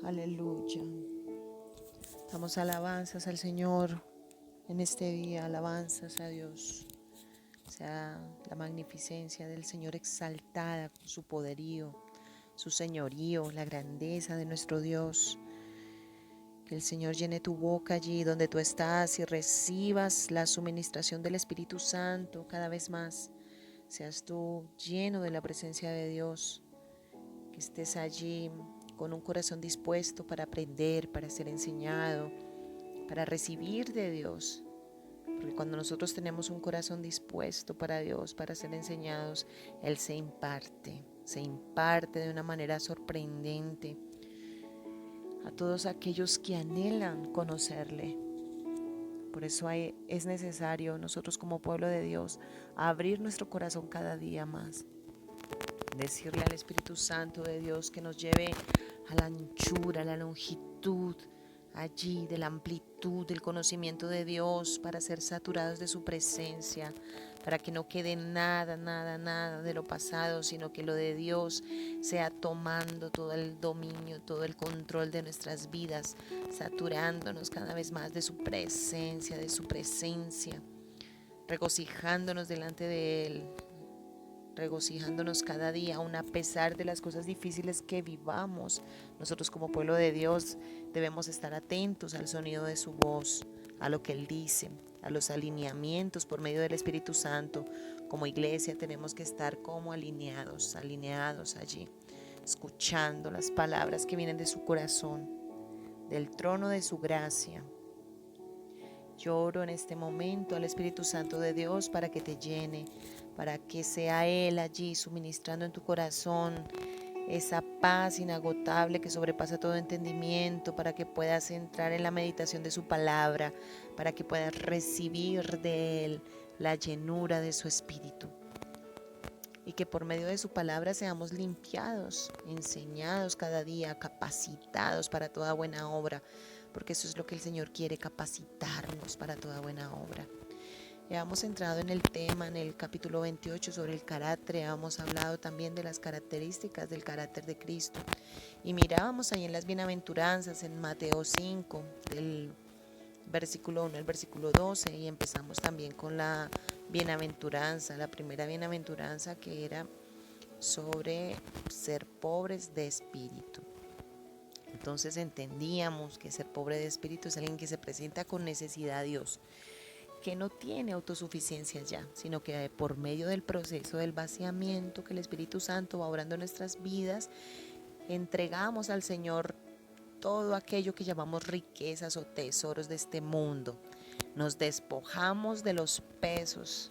Aleluya. Damos alabanzas al Señor en este día, alabanzas a Dios. Sea la magnificencia del Señor exaltada con su poderío, su señorío, la grandeza de nuestro Dios. Que el Señor llene tu boca allí donde tú estás y recibas la suministración del Espíritu Santo cada vez más. Seas tú lleno de la presencia de Dios. Que estés allí con un corazón dispuesto para aprender, para ser enseñado, para recibir de Dios. Porque cuando nosotros tenemos un corazón dispuesto para Dios, para ser enseñados, Él se imparte de una manera sorprendente a todos aquellos que anhelan conocerle. Por eso es necesario nosotros como pueblo de Dios abrir nuestro corazón cada día más. Decirle al Espíritu Santo de Dios que nos lleve a la anchura, a la longitud, allí de la amplitud del conocimiento de Dios para ser saturados de su presencia, para que no quede nada de lo pasado, sino que lo de Dios sea tomando todo el dominio, todo el control de nuestras vidas, saturándonos cada vez más de su presencia, regocijándonos delante de Él, regocijándonos cada día, aun a pesar de las cosas difíciles que vivamos. Nosotros como pueblo de Dios debemos estar atentos al sonido de su voz, a lo que Él dice, a los alineamientos por medio del Espíritu Santo. Como iglesia tenemos que estar como alineados allí, escuchando las palabras que vienen de su corazón, del trono de su gracia. Yo oro en este momento al Espíritu Santo de Dios para que te llene, para que sea Él allí suministrando en tu corazón esa paz inagotable que sobrepasa todo entendimiento, para que puedas entrar en la meditación de su palabra, para que puedas recibir de Él la llenura de su Espíritu. Y que por medio de su palabra seamos limpiados, enseñados cada día, capacitados para toda buena obra, porque eso es lo que el Señor quiere, capacitarnos para toda buena obra. Ya hemos entrado en el tema, en el capítulo 28 sobre el carácter, hemos hablado también de las características del carácter de Cristo. Y mirábamos ahí en las bienaventuranzas, en Mateo 5, del versículo 1 al versículo 12, y empezamos también con la bienaventuranza, la primera bienaventuranza que era sobre ser pobres de espíritu. Entonces entendíamos que ser pobre de espíritu es alguien que se presenta con necesidad a Dios, que no tiene autosuficiencia ya, sino que por medio del proceso del vaciamiento que el Espíritu Santo va obrando en nuestras vidas, entregamos al Señor todo aquello que llamamos riquezas o tesoros de este mundo. Nos despojamos de los pesos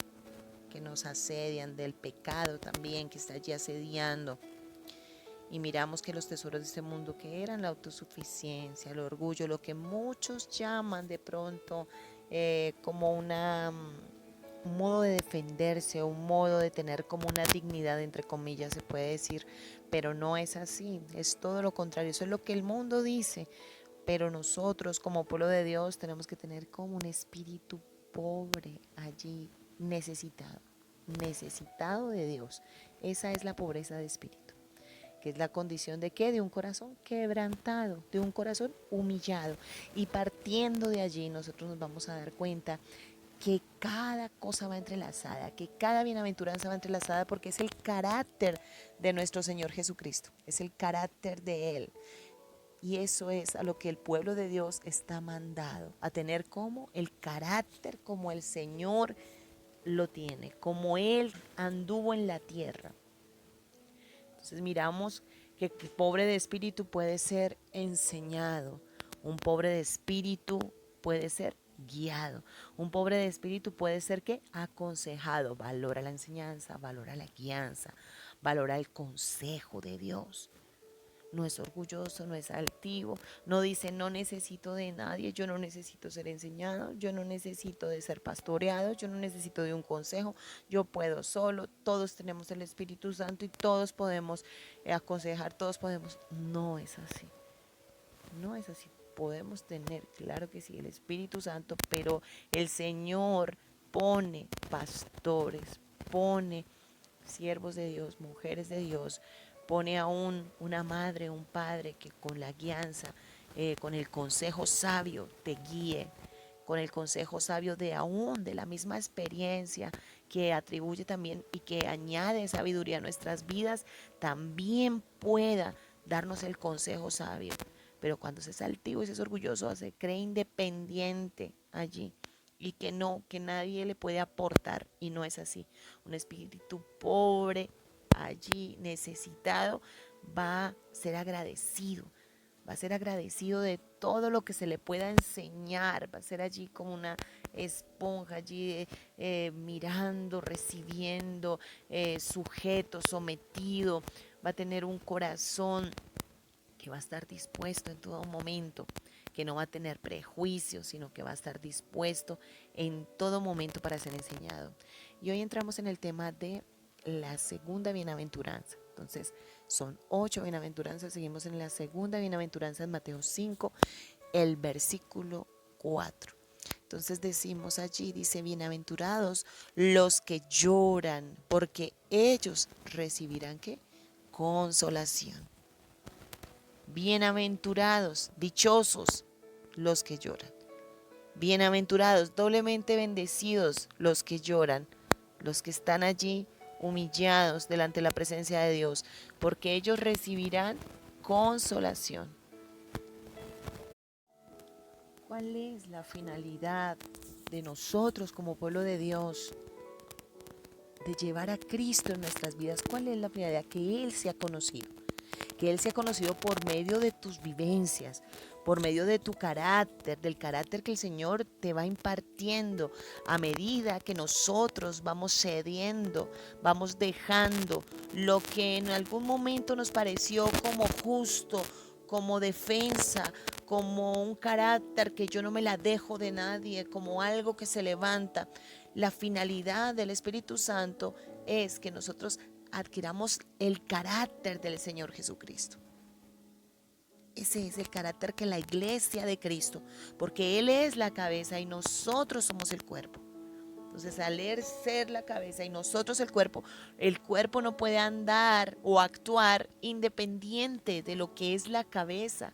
que nos asedian, del pecado también que está allí asediando. Y miramos que los tesoros de este mundo, que eran la autosuficiencia, el orgullo, lo que muchos llaman de pronto como un modo de defenderse, un modo de tener como una dignidad, entre comillas, se puede decir, pero no es así, es todo lo contrario, eso es lo que el mundo dice, pero nosotros como pueblo de Dios tenemos que tener como un espíritu pobre allí, necesitado de Dios. Esa es la pobreza de espíritu, que es la condición de ¿qué? De un corazón quebrantado, de un corazón humillado. Y partiendo de allí nosotros nos vamos a dar cuenta que cada cosa va entrelazada, que cada bienaventuranza va entrelazada, porque es el carácter de nuestro Señor Jesucristo, es el carácter de Él. Y eso es a lo que el pueblo de Dios está mandado, a tener como el carácter como el Señor lo tiene, como Él anduvo en la tierra. Entonces miramos que el pobre de espíritu puede ser enseñado, un pobre de espíritu puede ser guiado, un pobre de espíritu puede ser ¿qué? Aconsejado, valora la enseñanza, valora la guianza, valora el consejo de Dios. No es orgulloso, no es altivo, no dice no necesito de nadie, yo no necesito ser enseñado, yo no necesito de ser pastoreado, yo no necesito de un consejo, yo puedo solo, todos tenemos el Espíritu Santo y todos podemos aconsejar, todos podemos. No es así, no es así. Podemos tener, claro que sí, el Espíritu Santo, pero el Señor pone pastores, pone siervos de Dios, mujeres de Dios, pone aún una madre, un padre que con la guianza, con el consejo sabio te guíe, con el consejo sabio de aún, de la misma experiencia que atribuye también y que añade sabiduría a nuestras vidas, también pueda darnos el consejo sabio. Pero cuando se es altivo y se es orgulloso, se cree independiente allí y que no, que nadie le puede aportar, y no es así. Un espíritu pobre allí, necesitado, va a ser agradecido, va a ser agradecido de todo lo que se le pueda enseñar, va a ser allí como una esponja allí mirando, recibiendo, sujeto, sometido, va a tener un corazón que va a estar dispuesto en todo momento, que no va a tener prejuicios, sino que va a estar dispuesto en todo momento para ser enseñado. Y hoy entramos en el tema de la segunda bienaventuranza. Entonces, son 8 bienaventuranzas. Seguimos en la segunda bienaventuranza en Mateo 5, el versículo 4. Entonces decimos allí, dice, bienaventurados los que lloran, porque ellos recibirán ¿qué? Consolación. Bienaventurados, dichosos los que lloran. Bienaventurados, doblemente bendecidos los que lloran, los que están allí humillados delante de la presencia de Dios, porque ellos recibirán consolación. ¿Cuál es la finalidad de nosotros como pueblo de Dios de llevar a Cristo en nuestras vidas? ¿Cuál es la finalidad? Que Él sea conocido. Que Él sea conocido por medio de tus vivencias, por medio de tu carácter, del carácter que el Señor te va impartiendo a medida que nosotros vamos cediendo, vamos dejando lo que en algún momento nos pareció como justo, como defensa, como un carácter que yo no me la dejo de nadie, como algo que se levanta. La finalidad del Espíritu Santo es que nosotros adquiramos el carácter del Señor Jesucristo. Ese es el carácter que la iglesia de Cristo, porque Él es la cabeza y nosotros somos el cuerpo. Entonces, al Él ser la cabeza y nosotros el cuerpo no puede andar o actuar independiente de lo que es la cabeza.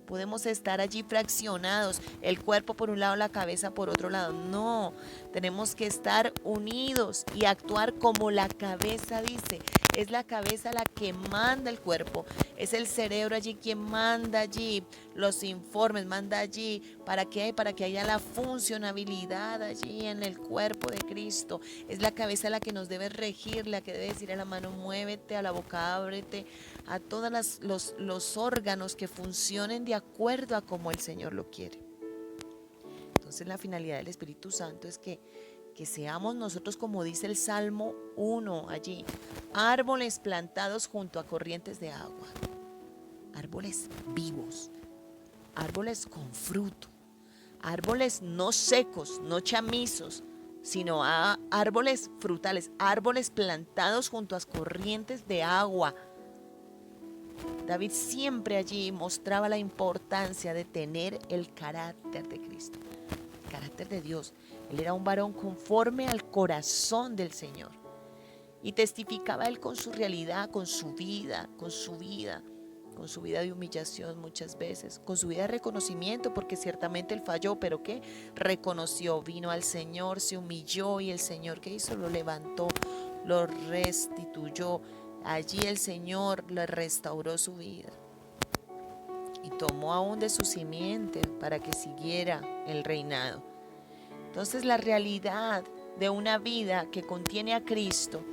Podemos estar allí fraccionados, el cuerpo por un lado, la cabeza por otro lado. No, tenemos que estar unidos y actuar como la cabeza dice. Es la cabeza la que manda el cuerpo, es el cerebro allí quien manda allí los informes, manda allí para que haya la funcionabilidad allí en el cuerpo de Cristo. Es la cabeza la que nos debe regir, la que debe decir a la mano muévete, a la boca ábrete, a todos los órganos que funcionen de acuerdo a como el Señor lo quiere. Entonces la finalidad del Espíritu Santo es que seamos nosotros, como dice el Salmo 1 allí, árboles plantados junto a corrientes de agua, árboles vivos, árboles con fruto, árboles no secos, no chamizos, sino árboles frutales, árboles plantados junto a corrientes de agua. David siempre allí mostraba la importancia de tener el carácter de Cristo, el carácter de Dios. Él era un varón conforme al corazón del Señor. Y testificaba él con su realidad, con su vida de humillación muchas veces, con su vida de reconocimiento, porque ciertamente él falló, pero ¿qué? Reconoció, vino al Señor, se humilló y el Señor, ¿qué hizo? Lo levantó, lo restituyó. Allí el Señor le restauró su vida y tomó aún de su simiente para que siguiera el reinado. Entonces la realidad de una vida que contiene a Cristo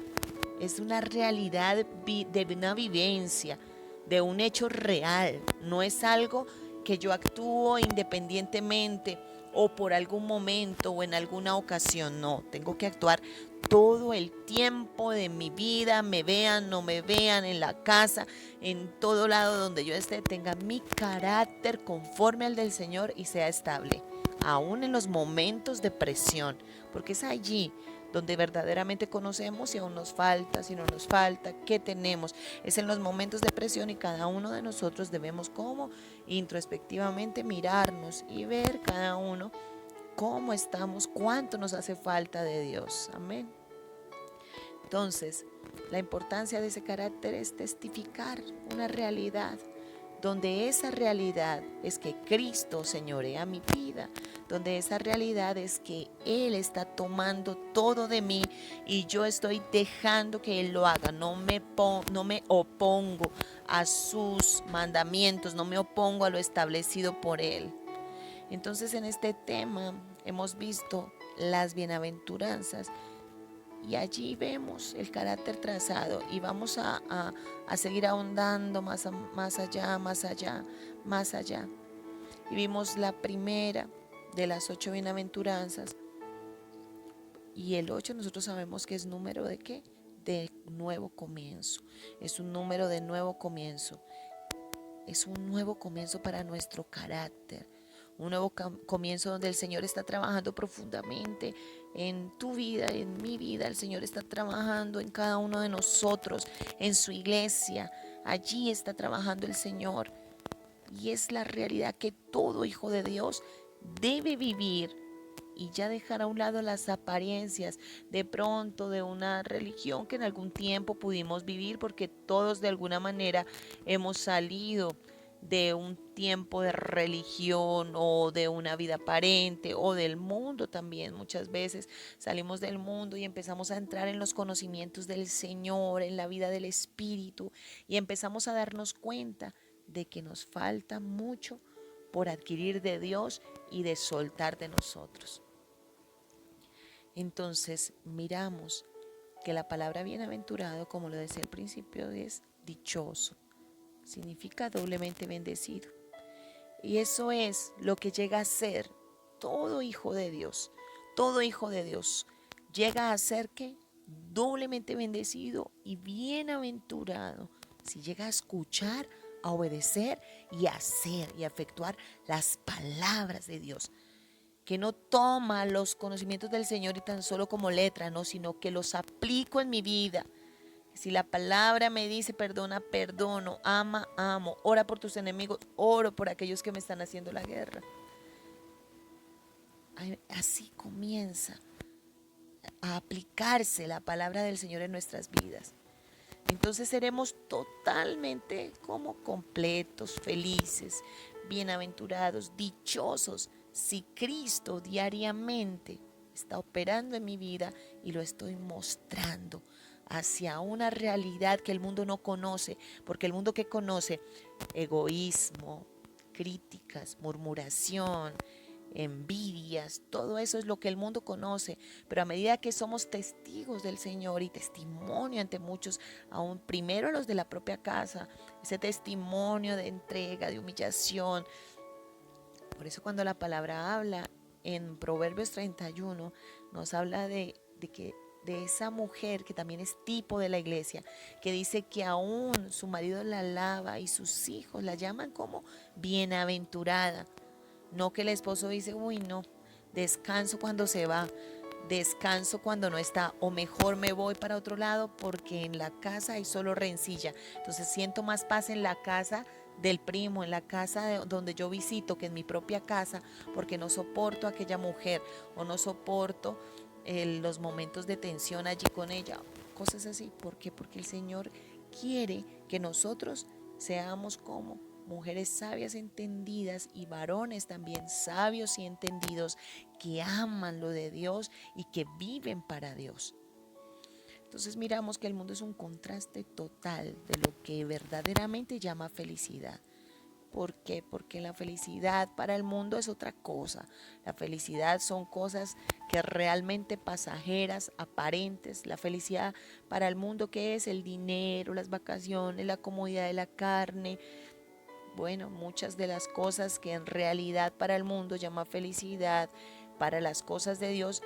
es una realidad de una vivencia, de un hecho real. No es algo que yo actúo independientemente o por algún momento o en alguna ocasión. No, tengo que actuar todo el tiempo de mi vida, me vean, no me vean, en la casa, en todo lado donde yo esté, tenga mi carácter conforme al del Señor y sea estable, aún en los momentos de presión, porque es allí donde verdaderamente conocemos si aún nos falta, si no nos falta, qué tenemos. Es en los momentos de presión y cada uno de nosotros debemos como introspectivamente mirarnos y ver cada uno cómo estamos, cuánto nos hace falta de Dios. Amén. Entonces, La importancia de ese carácter es testificar una realidad, donde esa realidad es que Cristo señorea mi vida, donde esa realidad es que Él está tomando todo de mí y yo estoy dejando que Él lo haga. No me opongo a sus mandamientos, no me opongo a lo establecido por Él. Entonces en este tema hemos visto las bienaventuranzas y allí vemos el carácter trazado y vamos a seguir ahondando más allá, más allá, más allá. Y vimos la primera de las 8 bienaventuranzas. Y el 8 nosotros sabemos que es número de ¿qué? De nuevo comienzo. Es un número de nuevo comienzo. Es un nuevo comienzo para nuestro carácter. Un nuevo comienzo donde el Señor está trabajando profundamente en tu vida, en mi vida. El Señor está trabajando en cada uno de nosotros, en su iglesia. Allí está trabajando el Señor. Y es la realidad que todo hijo de Dios debe vivir y ya dejar a un lado las apariencias de pronto de una religión que en algún tiempo pudimos vivir, porque todos de alguna manera hemos salido de un tiempo de religión o de una vida aparente o del mundo también. Muchas veces salimos del mundo y empezamos a entrar en los conocimientos del Señor, en la vida del Espíritu, y empezamos a darnos cuenta de que nos falta mucho por adquirir de Dios y de soltar de nosotros. Entonces miramos que la palabra bienaventurado, como lo decía al principio, es dichoso. Significa doblemente bendecido. Y eso es lo que llega a ser todo hijo de Dios. Todo hijo de Dios llega a ser ¿qué? Doblemente bendecido y bienaventurado. Si llega a escuchar, a obedecer y a hacer y a efectuar las palabras de Dios. Que no toma los conocimientos del Señor y tan solo como letra, no, sino que los aplico en mi vida. Si la palabra me dice perdona, perdono, ama, amo, ora por tus enemigos, oro por aquellos que me están haciendo la guerra. Así comienza a aplicarse la palabra del Señor en nuestras vidas. Entonces seremos totalmente como completos, felices, bienaventurados, dichosos, si Cristo diariamente está operando en mi vida y lo estoy mostrando hacia una realidad que el mundo no conoce, porque el mundo que conoce, egoísmo, críticas, murmuración, envidias, todo eso es lo que el mundo conoce, pero a medida que somos testigos del Señor y testimonio ante muchos, aún primero los de la propia casa, ese testimonio de entrega, de humillación. Por eso cuando la palabra habla en Proverbios 31, nos habla de esa mujer que también es tipo de la iglesia, que dice que aún su marido la alaba y sus hijos la llaman como bienaventurada. No que el esposo dice, uy no, descanso cuando se va, descanso cuando no está, o mejor me voy para otro lado porque en la casa hay solo rencilla. Entonces siento más paz en la casa del primo, en la casa donde yo visito, que en mi propia casa, porque no soporto a aquella mujer o no soporto los momentos de tensión allí con ella, cosas así. ¿Por qué? Porque el Señor quiere que nosotros seamos como mujeres sabias, entendidas, y varones también sabios y entendidos, que aman lo de Dios y que viven para Dios. Entonces miramos que el mundo es un contraste total de lo que verdaderamente llama felicidad. ¿Por qué? Porque la felicidad para el mundo es otra cosa. La felicidad son cosas que realmente pasajeras, aparentes. La felicidad para el mundo, ¿qué es? El dinero, las vacaciones, la comodidad de la carne. Bueno, muchas de las cosas que en realidad para el mundo llama felicidad, para las cosas de Dios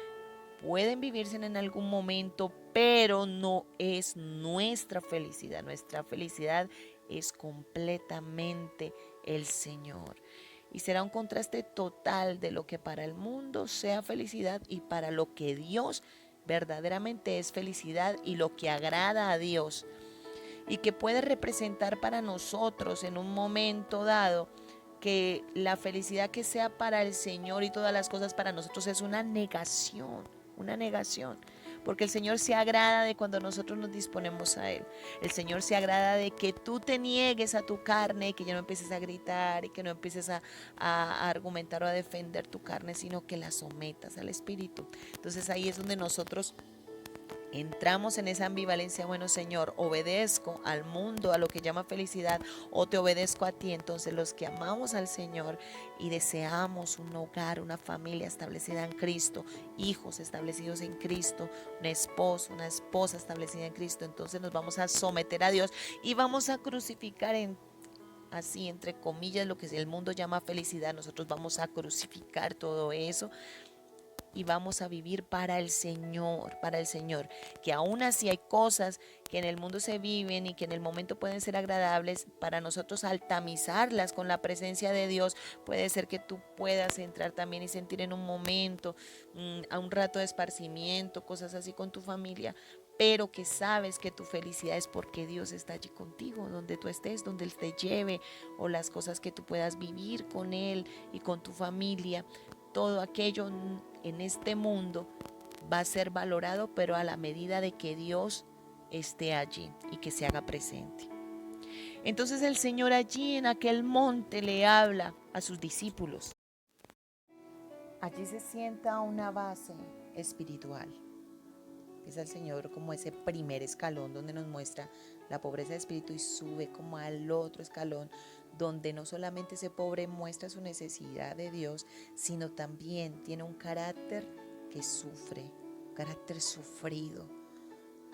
pueden vivirse en algún momento, pero no es nuestra felicidad. Nuestra felicidad es completamente el Señor. Y será un contraste total de lo que para el mundo sea felicidad y para lo que Dios verdaderamente es felicidad y lo que agrada a Dios. Y que puede representar para nosotros en un momento dado que la felicidad que sea para el Señor y todas las cosas para nosotros es una negación, porque el Señor se agrada de cuando nosotros nos disponemos a Él. El Señor se agrada de que tú te niegues a tu carne y que ya no empieces a gritar y que no empieces a argumentar o a defender tu carne, sino que la sometas al Espíritu. Entonces ahí es donde nosotros entramos en esa ambivalencia. Bueno, Señor, obedezco al mundo, a lo que llama felicidad, o te obedezco a ti. Entonces los que amamos al Señor y deseamos un hogar, una familia establecida en Cristo, hijos establecidos en Cristo, un esposo, una esposa establecida en Cristo, entonces nos vamos a someter a Dios y vamos a crucificar así entre comillas lo que el mundo llama felicidad. Nosotros vamos a crucificar todo eso y vamos a vivir para el Señor, que aún así hay cosas que en el mundo se viven y que en el momento pueden ser agradables, para nosotros al tamizarlas con la presencia de Dios, puede ser que tú puedas entrar también y sentir en un momento, a un rato de esparcimiento, cosas así con tu familia, pero que sabes que tu felicidad es porque Dios está allí contigo, donde tú estés, donde Él te lleve, o las cosas que tú puedas vivir con Él y con tu familia. Todo aquello en este mundo va a ser valorado, pero a la medida de que Dios esté allí y que se haga presente. Entonces el Señor allí en aquel monte le habla a sus discípulos. Allí se sienta una base espiritual. Es el Señor como ese primer escalón donde nos muestra la pobreza de espíritu y sube como al otro escalón donde no solamente ese pobre muestra su necesidad de Dios, sino también tiene un carácter que sufre, un carácter sufrido,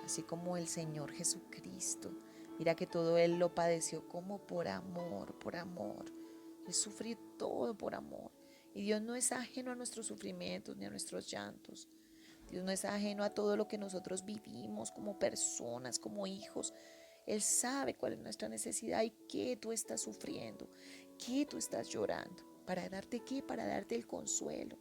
así como el Señor Jesucristo. Mira que todo Él lo padeció como por amor, por amor. Él sufrió todo por amor. Y Dios no es ajeno a nuestros sufrimientos ni a nuestros llantos. Dios no es ajeno a todo lo que nosotros vivimos como personas, como hijos. Él sabe cuál es nuestra necesidad y qué tú estás sufriendo, qué tú estás llorando. ¿Para darte qué? Para darte el consuelo.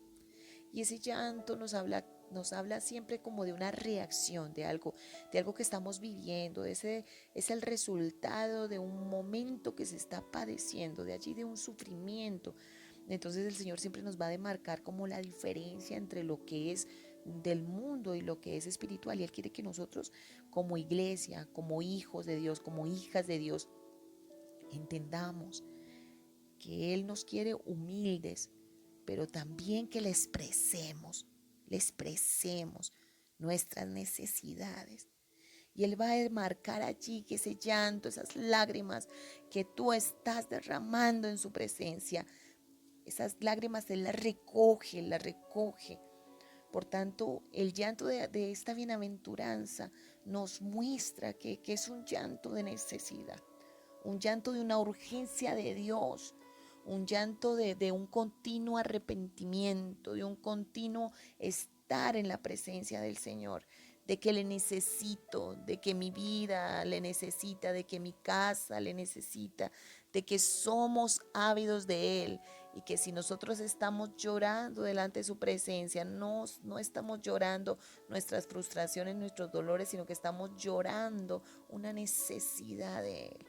Y ese llanto nos habla siempre como de una reacción, de algo que estamos viviendo. Ese es el resultado de un momento que se está padeciendo, de allí de un sufrimiento. Entonces el Señor siempre nos va a demarcar como la diferencia entre lo que es del mundo y lo que es espiritual. Y Él quiere que nosotros como iglesia, como hijos de Dios, como hijas de Dios, entendamos que Él nos quiere humildes, pero también que le expresemos nuestras necesidades. Y Él va a marcar allí que ese llanto, esas lágrimas que tú estás derramando en su presencia, esas lágrimas Él las recoge, las recoge. Por tanto, el llanto de esta bienaventuranza nos muestra que es un llanto de necesidad, un llanto de una urgencia de Dios, un llanto de un continuo arrepentimiento, de un continuo estar en la presencia del Señor, de que le necesito, de que mi vida le necesita, de que mi casa le necesita, de que somos ávidos de Él y que si nosotros estamos llorando delante de su presencia, no estamos llorando nuestras frustraciones, nuestros dolores, sino que estamos llorando una necesidad de Él.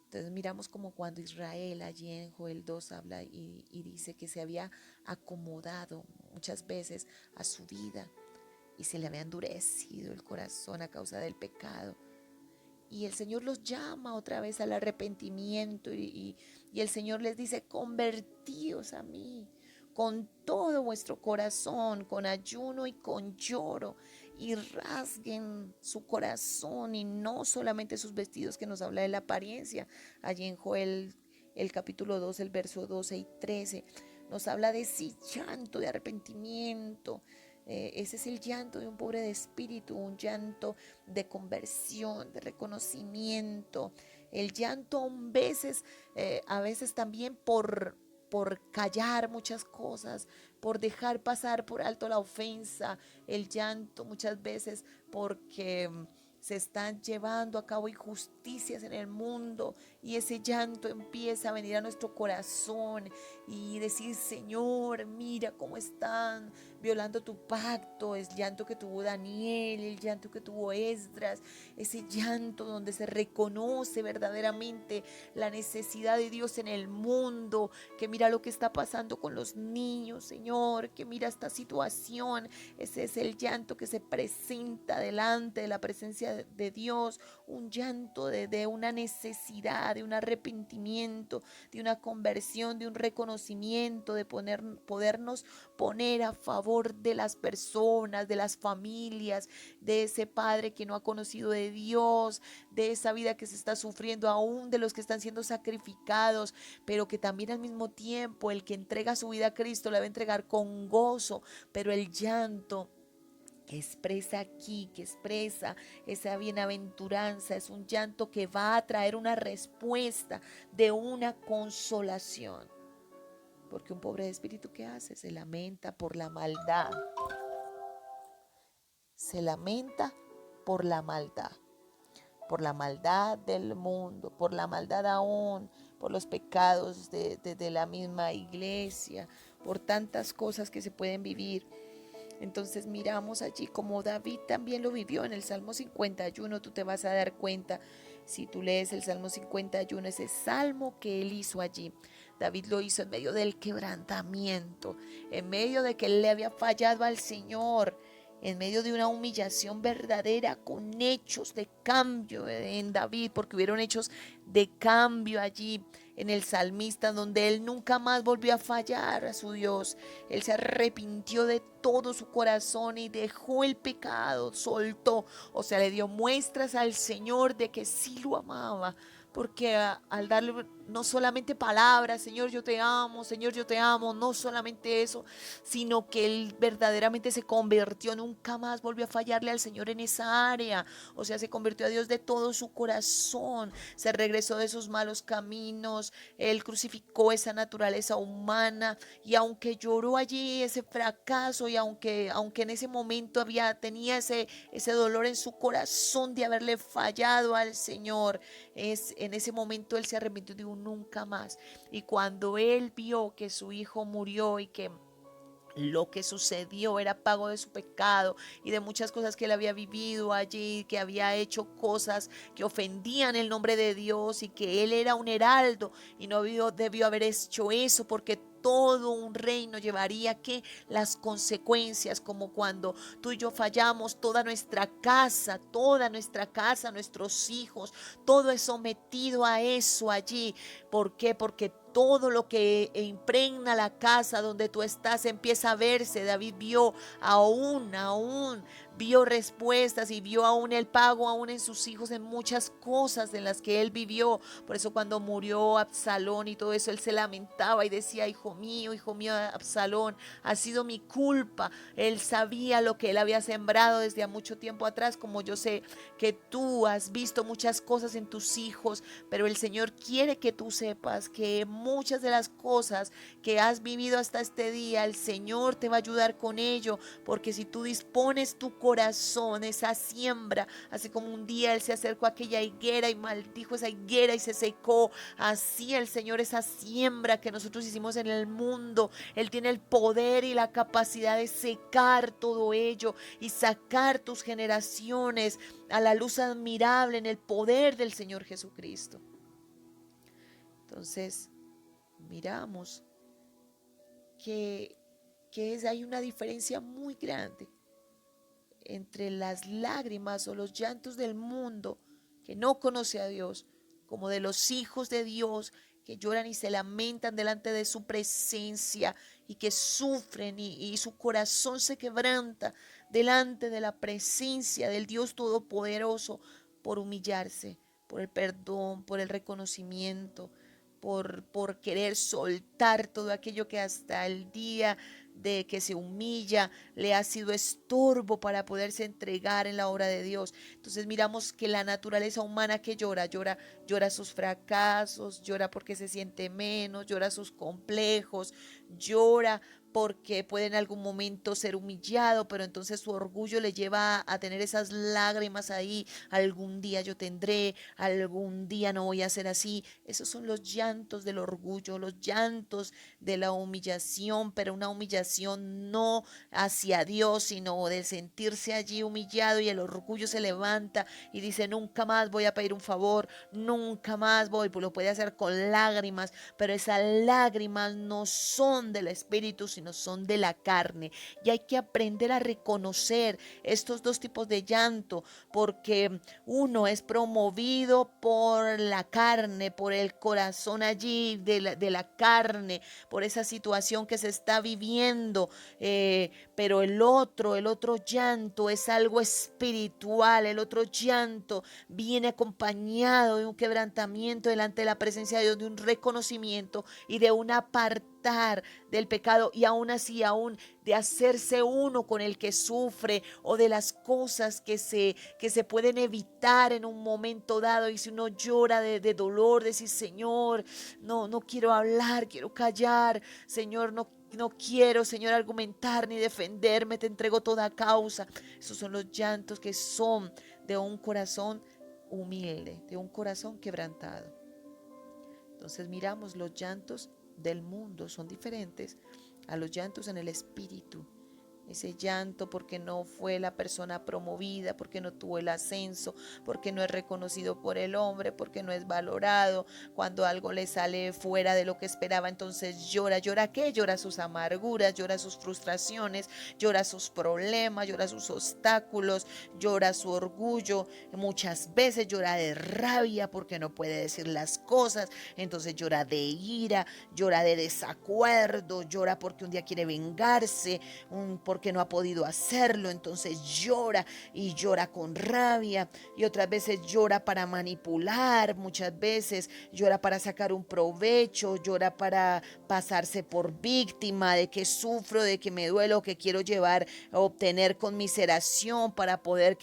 Entonces miramos como cuando Israel allí en Joel 2 habla y dice que se había acomodado muchas veces a su vida y se le había endurecido el corazón a causa del pecado. Y el Señor los llama otra vez al arrepentimiento y el Señor les dice, convertíos a mí con todo vuestro corazón, con ayuno y con lloro, y rasguen su corazón y no solamente sus vestidos, que nos habla de la apariencia. Allí en Joel, el capítulo 2, el verso 12 y 13, nos habla de ese llanto de arrepentimiento. Ese es el llanto de un pobre de espíritu, un llanto de conversión, de reconocimiento. El llanto a veces también por callar muchas cosas, por dejar pasar por alto la ofensa. El llanto muchas veces porque se están llevando a cabo injusticias en el mundo y ese llanto empieza a venir a nuestro corazón y decir, Señor, mira cómo están violando tu pacto, el llanto que tuvo Daniel, el llanto que tuvo Esdras, ese llanto donde se reconoce verdaderamente la necesidad de Dios en el mundo, que mira lo que está pasando con los niños, Señor, que mira esta situación. Ese es el llanto que se presenta delante de la presencia de Dios, un llanto de una necesidad, de un arrepentimiento, de una conversión, de un reconocimiento, de podernos poner a favor de las personas, de las familias, de ese padre que no ha conocido de Dios, de esa vida que se está sufriendo, aún de los que están siendo sacrificados, pero que también al mismo tiempo el que entrega su vida a Cristo la va a entregar con gozo, pero el llanto que expresa aquí, que expresa esa bienaventuranza, es un llanto que va a traer una respuesta de una consolación. Porque un pobre de espíritu, ¿qué hace? Se lamenta por la maldad. Se lamenta por la maldad del mundo, por la maldad aún, por los pecados de la misma iglesia, por tantas cosas que se pueden vivir. Entonces miramos allí como David también lo vivió en el Salmo 51. Tú te vas a dar cuenta, si tú lees el Salmo 51, ese salmo que él hizo allí. David lo hizo en medio del quebrantamiento, en medio de que él le había fallado al Señor, en medio de una humillación verdadera, con hechos de cambio en David, porque hubieron hechos de cambio allí en el salmista, donde él nunca más volvió a fallar a su Dios. Él se arrepintió de todo su corazón y dejó el pecado, soltó, o sea, le dio muestras al Señor de que sí lo amaba, porque al darle no solamente palabras, Señor yo te amo, Señor yo te amo, no solamente eso, sino que él verdaderamente se convirtió, nunca más volvió a fallarle al Señor en esa área, o sea, se convirtió a Dios de todo su corazón, se regresó de sus malos caminos, él crucificó esa naturaleza humana, y aunque lloró allí ese fracaso, y aunque en ese momento tenía ese dolor en su corazón de haberle fallado al Señor, en ese momento él se arrepintió de un nunca más. Y cuando él vio que su hijo murió y que lo que sucedió era pago de su pecado y de muchas cosas que él había vivido allí, que había hecho cosas que ofendían el nombre de Dios, y que él era un heraldo y no debió haber hecho eso, porque todo un reino llevaría que las consecuencias, como cuando tú y yo fallamos, toda nuestra casa, nuestros hijos, todo es sometido a eso allí. ¿Por qué? Porque todo lo que impregna la casa donde tú estás empieza a verse. David vio aún vio respuestas y vio aún el pago aún en sus hijos, en muchas cosas en las que él vivió. Por eso cuando murió Absalón y todo eso, él se lamentaba y decía: hijo mío, Absalón, ha sido mi culpa. Él sabía lo que él había sembrado desde mucho tiempo atrás, como yo sé que tú has visto muchas cosas en tus hijos, pero el Señor quiere que tú sepas que muchas de las cosas que has vivido hasta este día, el Señor te va a ayudar con ello, porque si tú dispones tu corazón, esa siembra, así como un día Él se acercó a aquella higuera y maldijo esa higuera y se secó, así el Señor, esa siembra que nosotros hicimos en el mundo, Él tiene el poder y la capacidad de secar todo ello y sacar tus generaciones a la luz admirable en el poder del Señor Jesucristo. Entonces, miramos que hay una diferencia muy grande entre las lágrimas o los llantos del mundo que no conoce a Dios, como de los hijos de Dios que lloran y se lamentan delante de su presencia y que sufren y su corazón se quebranta delante de la presencia del Dios Todopoderoso, por humillarse, por el perdón, por el reconocimiento, por querer soltar todo aquello que hasta el día de que se humilla le ha sido estorbo para poderse entregar en la obra de Dios. Entonces miramos que la naturaleza humana que llora sus fracasos, llora porque se siente menos, llora sus complejos, llora porque puede en algún momento ser humillado, pero entonces su orgullo le lleva a tener esas lágrimas ahí. Algún día yo tendré, algún día no voy a ser así. Esos son los llantos del orgullo, los llantos de la humillación, pero una humillación no hacia Dios, sino de sentirse allí humillado, y el orgullo se levanta y dice: nunca más voy a pedir un favor, nunca más voy. Pues lo puede hacer con lágrimas, pero esas lágrimas no son del espíritu, sino son de la carne. Y hay que aprender a reconocer estos dos tipos de llanto, porque uno es promovido por la carne, por el corazón allí de la carne, por esa situación que se está viviendo, pero el otro llanto es algo espiritual. El otro llanto viene acompañado de un quebrantamiento delante de la presencia de Dios, de un reconocimiento y de un apartar del pecado, y aún así, aún de hacerse uno con el que sufre, o de las cosas que se pueden evitar en un momento dado. Y si uno llora de dolor, decir: Señor, no quiero hablar, quiero callar, Señor, no quiero, Señor, argumentar ni defenderme, te entrego toda causa. Esos son los llantos que son de un corazón humilde, de un corazón quebrantado. Entonces miramos los llantos del mundo, son diferentes a los llantos en el espíritu. Ese llanto porque no fue la persona promovida, porque no tuvo el ascenso, porque no es reconocido por el hombre, porque no es valorado. Cuando algo le sale fuera de lo que esperaba, entonces llora. ¿Llora qué? Llora sus amarguras, llora sus frustraciones, llora sus problemas, llora sus obstáculos, llora su orgullo. Muchas veces llora de rabia porque no puede decir las cosas. Entonces llora de ira, llora de desacuerdo, llora porque un día quiere vengarse, porque no ha podido hacerlo. Entonces llora, y llora con rabia, y otras veces llora para manipular, muchas veces llora para sacar un provecho, llora para pasarse por víctima de que sufro, de que me duelo, que quiero llevar a obtener conmiseración para poder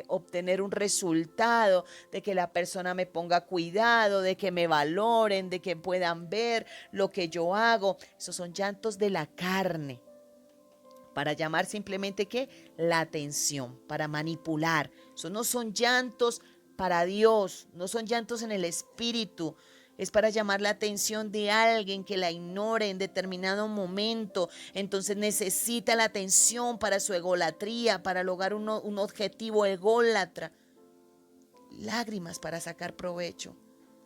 obtener un resultado, de que la persona me ponga cuidado, de que me valoren, de que puedan ver lo que yo hago. Esos son llantos de la carne, para llamar simplemente ¿qué? La atención, para manipular. Eso no son llantos para Dios, no son llantos en el espíritu. Es para llamar la atención de alguien que la ignore en determinado momento. Entonces necesita la atención para su egolatría, para lograr un objetivo ególatra. Lágrimas para sacar provecho.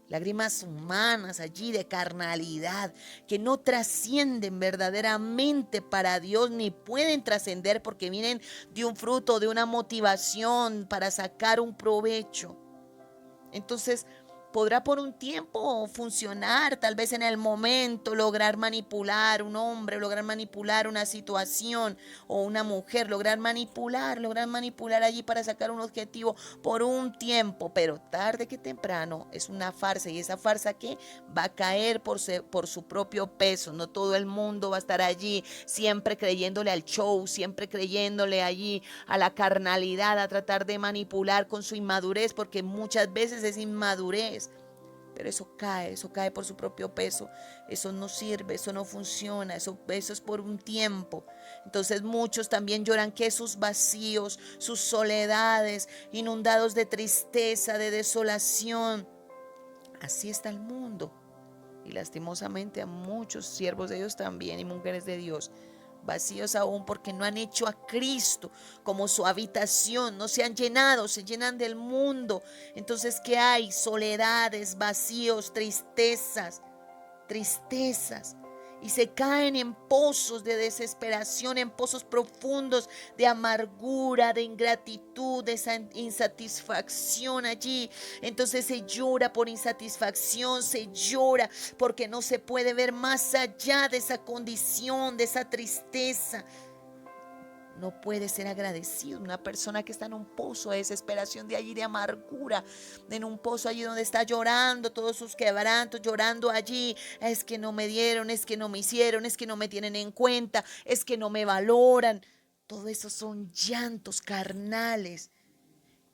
Lágrimas humanas allí de carnalidad, que no trascienden verdaderamente para Dios, ni pueden trascender porque vienen de un fruto, de una motivación para sacar un provecho. Entonces, podrá por un tiempo funcionar, tal vez en el momento, lograr manipular un hombre, lograr manipular una situación, o una mujer, lograr manipular allí para sacar un objetivo por un tiempo, pero tarde que temprano es una farsa, y esa farsa que va a caer por su propio peso. No todo el mundo va a estar allí siempre creyéndole al show, siempre creyéndole allí a la carnalidad, a tratar de manipular con su inmadurez, porque muchas veces es inmadurez. Pero eso cae por su propio peso. Eso no sirve, eso no funciona, eso es por un tiempo. Entonces muchos también lloran que sus vacíos, sus soledades, inundados de tristeza, de desolación. Así está el mundo. Y lastimosamente a muchos siervos de Dios también, y mujeres de Dios, vacíos aún porque no han hecho a Cristo como su habitación, no se han llenado, se llenan del mundo. Entonces, ¿qué hay? Soledades, vacíos, tristezas. Y se caen en pozos de desesperación, en pozos profundos de amargura, de ingratitud, de esa insatisfacción allí. Entonces se llora por insatisfacción, se llora porque no se puede ver más allá de esa condición, de esa tristeza. No puede ser agradecido. Una persona que está en un pozo de desesperación, de allí de amargura, en un pozo allí donde está llorando todos sus quebrantos, llorando allí: es que no me dieron, es que no me hicieron, es que no me tienen en cuenta, es que no me valoran. Todo eso son llantos carnales,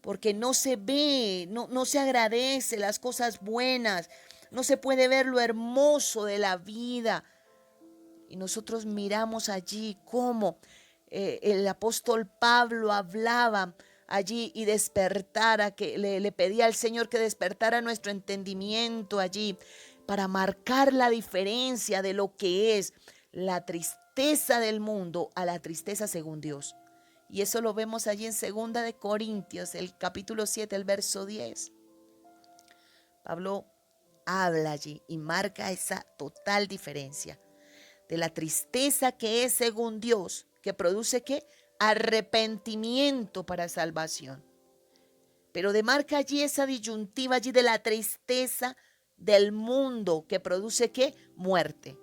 porque no se ve, no se agradece las cosas buenas, no se puede ver lo hermoso de la vida. Y nosotros miramos allí cómo el apóstol Pablo hablaba allí y despertara, que le pedía al Señor que despertara nuestro entendimiento allí para marcar la diferencia de lo que es la tristeza del mundo a la tristeza según Dios. Y eso lo vemos allí en 2 Corintios, el capítulo 7, el verso 10. Pablo habla allí y marca esa total diferencia de la tristeza que es según Dios, que produce ¿qué? Arrepentimiento para salvación. Pero demarca allí esa disyuntiva allí de la tristeza del mundo que produce ¿qué? Muerte.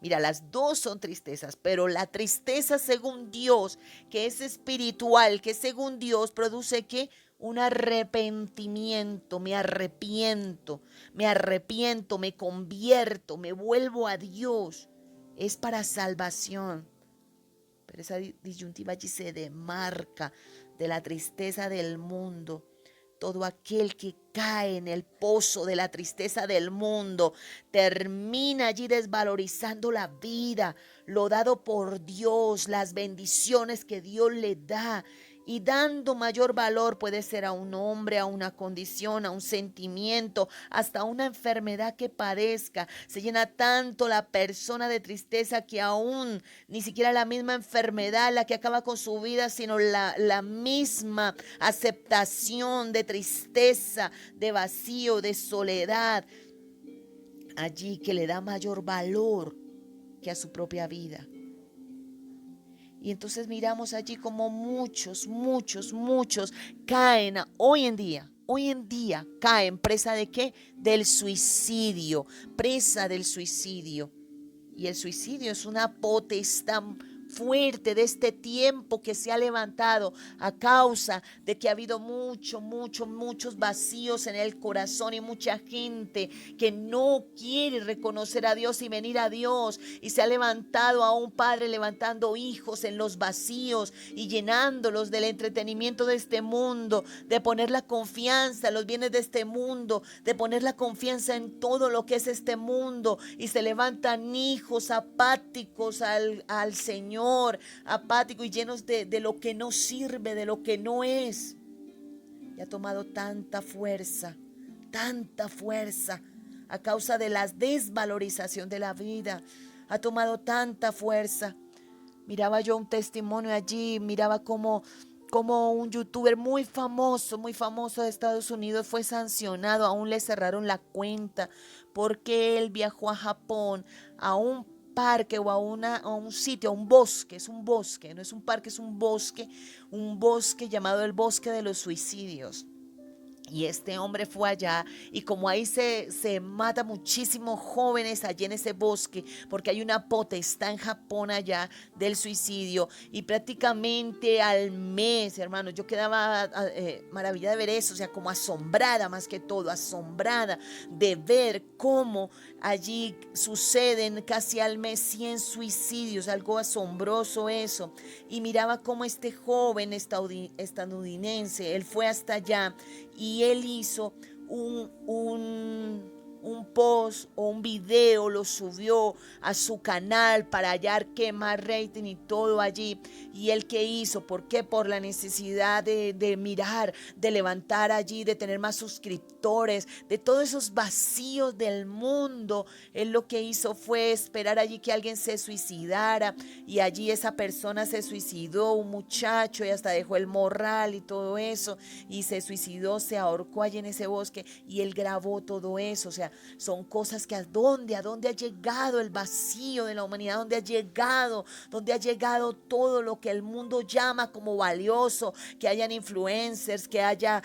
Mira, las dos son tristezas, pero la tristeza según Dios, que es espiritual, que según Dios produce ¿qué? Un arrepentimiento, me arrepiento, me convierto, me vuelvo a Dios. Es para salvación. Pero esa disyuntiva allí se demarca de la tristeza del mundo. Todo aquel que cae en el pozo de la tristeza del mundo termina allí desvalorizando la vida, lo dado por Dios, las bendiciones que Dios le da, y dando mayor valor puede ser a un hombre, a una condición, a un sentimiento, hasta una enfermedad que padezca. Se llena tanto la persona de tristeza que aún ni siquiera la misma enfermedad la que acaba con su vida, sino la misma aceptación de tristeza, de vacío, de soledad, allí que le da mayor valor que a su propia vida. Y entonces miramos allí como muchos caen hoy en día caen presa de ¿qué? Del suicidio, presa del suicidio. Y el suicidio es una potestad fuerte de este tiempo que se ha levantado a causa de que ha habido muchos vacíos en el corazón y mucha gente que no quiere reconocer a Dios y venir a Dios, y se ha levantado a un padre levantando hijos en los vacíos y llenándolos del entretenimiento de este mundo, de poner la confianza en los bienes de este mundo, de poner la confianza en todo lo que es este mundo, y se levantan hijos apáticos al Señor, apáticos y llenos de lo que no sirve, de lo que no es. Y ha tomado tanta fuerza a causa de la desvalorización de la vida. Ha tomado tanta fuerza. Miraba yo un testimonio allí, miraba como un youtuber muy famoso de Estados Unidos fue sancionado, aún le cerraron la cuenta porque él viajó a Japón a un parque o a un sitio, a un bosque, es un bosque, no es un parque, es un bosque llamado el Bosque de los Suicidios. Y este hombre fue allá, y como ahí se mata muchísimos jóvenes allí en ese bosque, porque hay una potestad en Japón allá del suicidio, y prácticamente al mes, hermanos, yo quedaba maravillada de ver eso, o sea, como asombrada, más que todo, asombrada de ver cómo allí suceden casi al mes 100 suicidios, algo asombroso eso. Y miraba cómo este joven estadounidense, él fue hasta allá y él hizo un post o un video, lo subió a su canal para hallar qué más rating y todo allí. Y él qué hizo, ¿por qué? Por la necesidad de mirar, de levantar allí, de tener más suscriptores, de todos esos vacíos del mundo. Él lo que hizo fue esperar allí que alguien se suicidara, y allí esa persona se suicidó, un muchacho, y hasta dejó el morral y todo eso, y se suicidó, se ahorcó allí en ese bosque, y él grabó todo eso. O sea, son cosas que a dónde ha llegado el vacío de la humanidad, dónde ha llegado todo lo que el mundo llama como valioso, que hayan influencers, que haya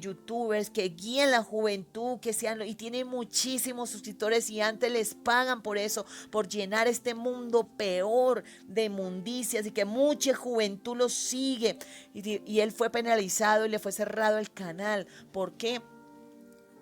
youtubers que guíen la juventud, que sean, y tienen muchísimos suscriptores, y antes les pagan por eso, por llenar este mundo peor de inmundicias, y que mucha juventud lo sigue, y él fue penalizado y le fue cerrado el canal. ¿Por qué?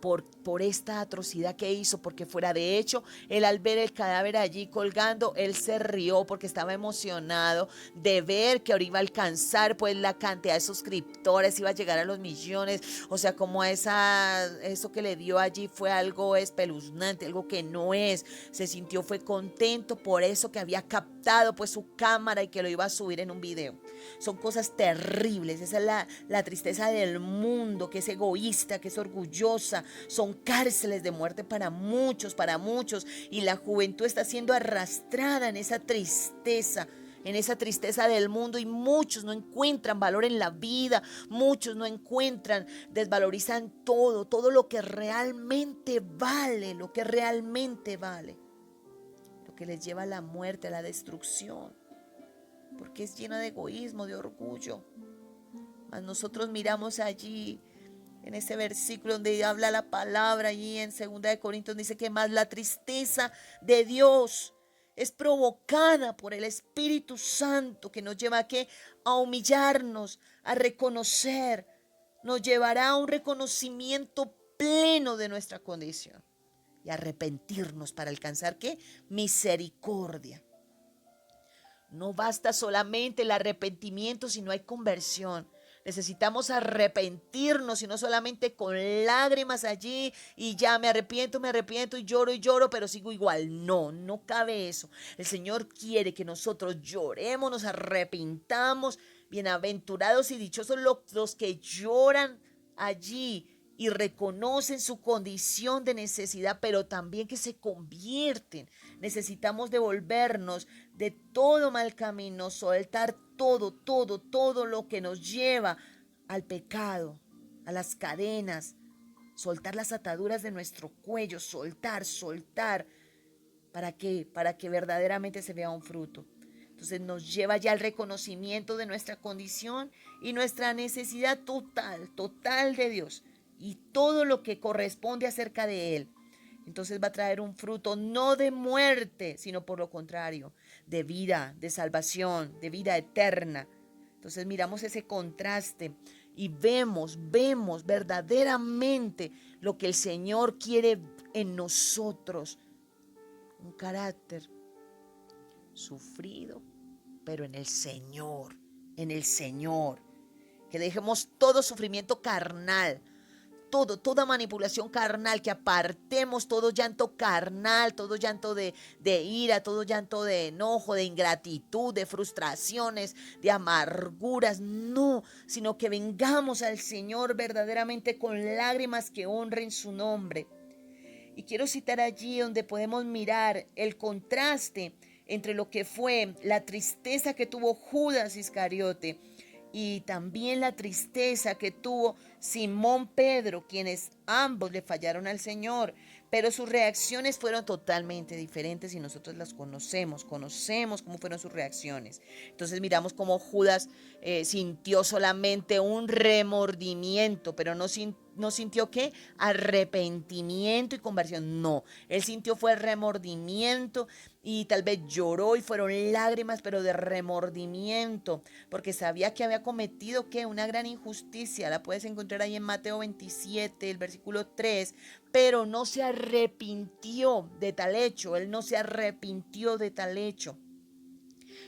por esta atrocidad que hizo, porque fuera de hecho, él al ver el cadáver allí colgando, él se rió porque estaba emocionado de ver que ahora iba a alcanzar pues la cantidad de suscriptores, iba a llegar a los millones, o sea, como eso que le dio allí fue algo espeluznante, algo que no es, se sintió, fue contento por eso que había captado pues su cámara y que lo iba a subir en un video. Son cosas terribles, esa es la tristeza del mundo, que es egoísta, que es orgullosa, son cárceles de muerte para muchos, y la juventud está siendo arrastrada en esa tristeza del mundo, y muchos no encuentran valor en la vida, muchos no encuentran, desvalorizan todo lo que realmente vale, lo que les lleva a la muerte, a la destrucción, porque es lleno de egoísmo, de orgullo. Mas nosotros miramos allí en ese versículo donde habla la palabra, allí en 2 Corintios dice que más la tristeza de Dios es provocada por el Espíritu Santo, que nos lleva ¿a qué? A humillarnos, a reconocer, nos llevará a un reconocimiento pleno de nuestra condición y arrepentirnos para alcanzar ¿qué? Misericordia. No basta solamente el arrepentimiento si no hay conversión. Necesitamos arrepentirnos y no solamente con lágrimas allí y ya me arrepiento y lloro, pero sigo igual. No cabe eso. El Señor quiere que nosotros lloremos, nos arrepintamos. Bienaventurados y dichosos los que lloran allí y reconocen su condición de necesidad, pero también que se convierten. Necesitamos devolvernos de todo mal camino, soltar todo lo que nos lleva al pecado, a las cadenas, soltar las ataduras de nuestro cuello, soltar, ¿para qué? Para que verdaderamente se vea un fruto. Entonces nos lleva ya al reconocimiento de nuestra condición y nuestra necesidad total de Dios y todo lo que corresponde acerca de Él. Entonces va a traer un fruto no de muerte, sino por lo contrario, de vida, de salvación, de vida eterna. Entonces miramos ese contraste y vemos verdaderamente lo que el Señor quiere en nosotros. Un carácter sufrido, pero en el Señor. Que dejemos todo sufrimiento carnal, toda manipulación carnal, que apartemos todo llanto carnal, todo llanto de ira, todo llanto de enojo, de ingratitud, de frustraciones, de amarguras, no, sino que vengamos al Señor verdaderamente con lágrimas que honren su nombre. Y quiero citar allí donde podemos mirar el contraste entre lo que fue la tristeza que tuvo Judas Iscariote y también la tristeza que tuvo Simón Pedro, quienes ambos le fallaron al Señor, pero sus reacciones fueron totalmente diferentes y nosotros las conocemos cómo fueron sus reacciones. Entonces miramos cómo Judas sintió solamente un remordimiento, pero no sintió ¿qué? Arrepentimiento y conversión. No, él sintió fue remordimiento y tal vez lloró y fueron lágrimas, pero de remordimiento, porque sabía que había cometido ¿qué? Una gran injusticia. La puedes encontrar ahí en Mateo 27, el versículo 3, pero no se arrepintió de tal hecho, él no se arrepintió de tal hecho.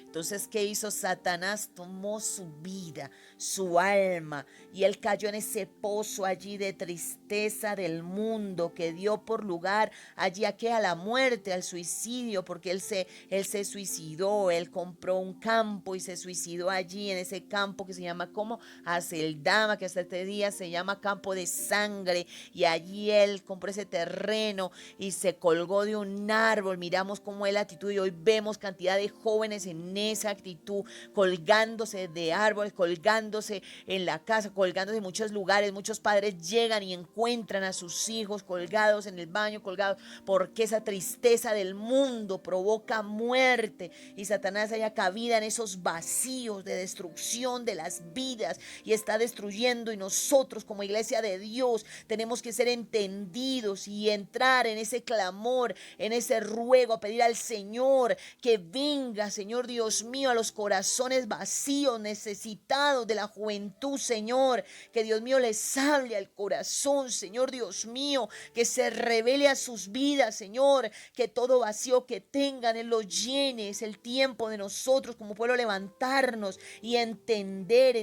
Entonces, ¿qué hizo Satanás? Tomó su vida, su alma, y él cayó en ese pozo allí de tristeza del mundo que dio por lugar allí a la muerte, al suicidio, porque él se suicidó, él compró un campo y se suicidó allí en ese campo que se llama como Aceldama, que hasta este día se llama Campo de Sangre, y allí él compró ese terreno y se colgó de un árbol. Miramos cómo es la actitud y hoy vemos cantidad de jóvenes en esa actitud, colgándose de árboles, colgándose en la casa, colgándose en muchos lugares. Muchos padres llegan y encuentran a sus hijos colgados en el baño, colgados, porque esa tristeza del mundo provoca muerte y Satanás haya cabida en esos vacíos de destrucción de las vidas y está destruyendo, y nosotros como iglesia de Dios tenemos que ser entendidos y entrar en ese clamor, en ese ruego, a pedir al Señor que venga, Señor Dios Dios mío, a los corazones vacíos, necesitados de la juventud, Señor. Que Dios mío les hable al corazón, Señor Dios mío, que se revele a sus vidas, Señor, que todo vacío que tengan Él lo llene. Es el tiempo de nosotros como pueblo levantarnos y entender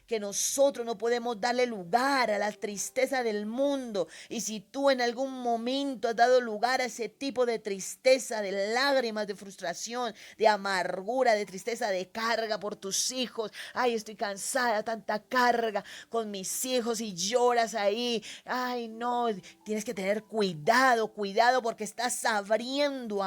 que nosotros no podemos darle lugar a la tristeza del mundo. Y si tú en algún momento has dado lugar a ese tipo de tristeza, de lágrimas, de frustración, de amargura, de tristeza, de carga por tus hijos, ay, estoy cansada, tanta carga con mis hijos, y lloras ahí, ay, no, tienes que tener cuidado, porque estás abriendo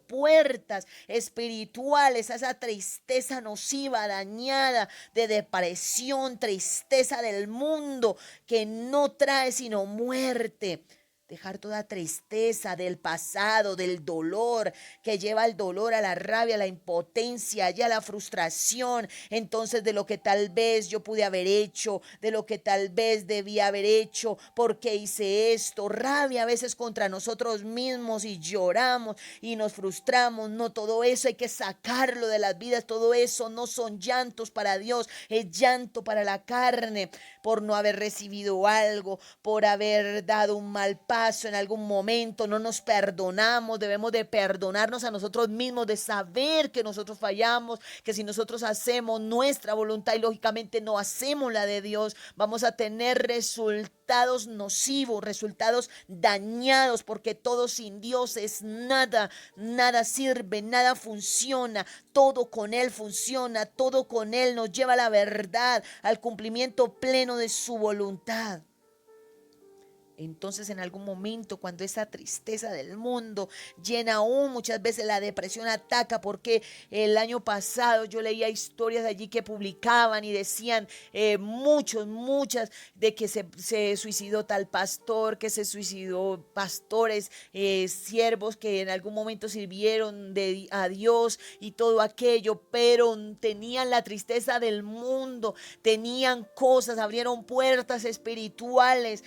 puertas espirituales a esa tristeza nociva, dañada, de depresión, tristeza del mundo que no trae sino muerte. Dejar toda tristeza del pasado, del dolor, que lleva al dolor, a la rabia, a la impotencia y a la frustración. Entonces, de lo que tal vez yo pude haber hecho, de lo que tal vez debía haber hecho, porque hice esto, rabia a veces contra nosotros mismos, y lloramos y nos frustramos. No, todo eso hay que sacarlo de las vidas. Todo eso no son llantos para Dios, es llanto para la carne, por no haber recibido algo, por haber dado un mal paso en algún momento. No nos perdonamos. Debemos de perdonarnos a nosotros mismos, de saber que nosotros fallamos, que si nosotros hacemos nuestra voluntad y lógicamente no hacemos la de Dios, vamos a tener resultados nocivos, resultados dañados, porque todo sin Dios es nada. Nada sirve, nada funciona. Todo con Él funciona, todo con Él nos lleva a la verdad, al cumplimiento pleno de su voluntad. Entonces, en algún momento, cuando esa tristeza del mundo llena aún, muchas veces la depresión ataca, porque el año pasado yo leía historias allí que publicaban y decían muchas, de que se suicidó tal pastor, que se suicidó pastores, siervos que en algún momento sirvieron a Dios y todo aquello, pero tenían la tristeza del mundo, tenían cosas, abrieron puertas espirituales